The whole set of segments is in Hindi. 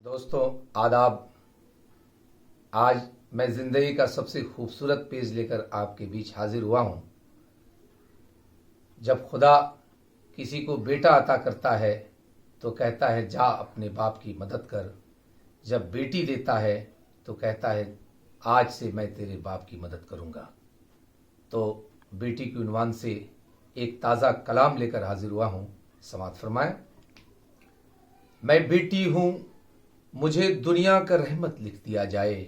दोस्तों आदाब। आज मैं जिंदगी का सबसे खूबसूरत पेज लेकर आपके बीच हाजिर हुआ हूं। जब खुदा किसी को बेटा अता करता है तो कहता है जा अपने बाप की मदद कर। जब बेटी देता है तो कहता है आज से मैं तेरे बाप की मदद करूंगा। तो बेटी के उन्वान से एक ताज़ा कलाम लेकर हाजिर हुआ हूं। समाअत फरमाएं। मैं बेटी हूं, मुझे दुनिया का रहमत लिख दिया जाए।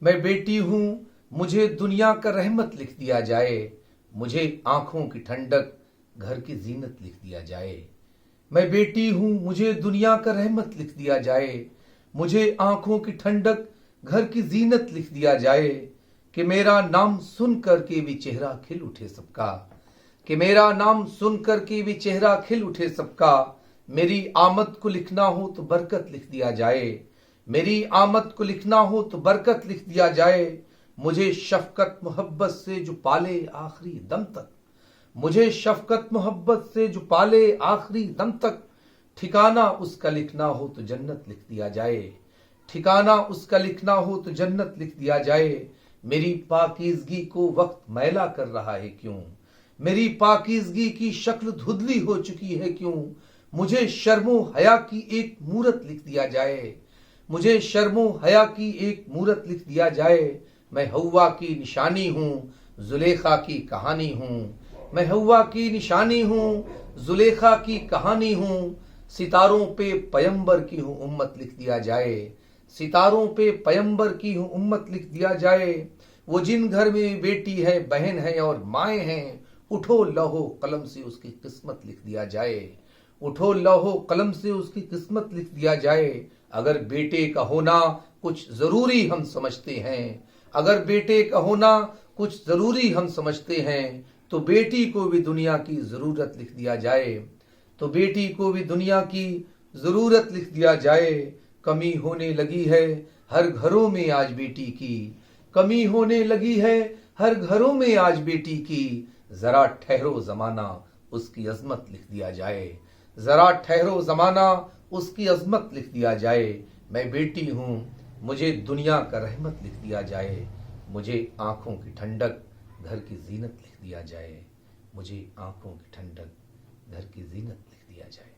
मैं बेटी हूं, मुझे दुनिया का रहमत लिख दिया जाए। मुझे आंखों की ठंडक घर की जीनत लिख दिया जाए। मैं बेटी हूं, मुझे दुनिया का रहमत लिख दिया जाए। मुझे आंखों की ठंडक घर की जीनत लिख दिया जाए। कि मेरा नाम सुन करके भी चेहरा खिल उठे सबका। कि मेरा नाम सुन करके भी चेहरा खिल उठे सबका। मेरी आमद को लिखना हो तो बरकत लिख दिया जाए। मेरी आमद को लिखना हो तो बरकत लिख दिया जाए। मुझे शफकत मोहब्बत से जो पाले आखिरी दम तक। मुझे शफकत मोहब्बत से जो पाले आखिरी दम तक। ठिकाना उसका लिखना हो तो जन्नत लिख दिया जाए। ठिकाना उसका लिखना हो तो जन्नत लिख दिया जाए। मेरी पाकीज़गी को वक्त मैला कर रहा है क्यों। मेरी पाकीज़गी की शक्ल धुंधली हो चुकी है क्यों। मुझे शर्मो हया की एक मूरत लिख दिया जाए। मुझे शर्मो हया की एक मूरत लिख दिया जाए। मैं हव्वा की निशानी हूँ, जुलेखा की कहानी हूँ। मैं हव्वा की निशानी हूँ, जुलेखा की कहानी हूँ। सितारों पे पयंबर की हूँ उम्मत लिख दिया जाए। सितारों पे पयंबर की हूँ उम्मत लिख दिया जाए। वो जिन घर में बेटी है, बहन है और माएँ हैं, उठो लौहो कलम से उसकी किस्मत लिख दिया जाए। उठो लौहो कलम से उसकी किस्मत लिख दिया जाए। अगर बेटे का होना कुछ जरूरी हम समझते हैं, अगर बेटे का होना कुछ जरूरी हम समझते हैं, तो बेटी को भी दुनिया की जरूरत लिख दिया जाए। तो बेटी को भी दुनिया की जरूरत लिख दिया जाए। कमी होने लगी है हर घरों में आज बेटी की। कमी होने लगी है हर घरों में आज बेटी की। जरा ठहरो जमाना उसकी अजमत लिख दिया जाए। जरा ठहरो जमाना उसकी अजमत लिख दिया जाए। मैं बेटी हूँ, मुझे दुनिया का रहमत लिख दिया जाए। मुझे आंखों की ठंडक घर की जीनत लिख दिया जाए। मुझे आंखों की ठंडक घर की जीनत लिख दिया जाए।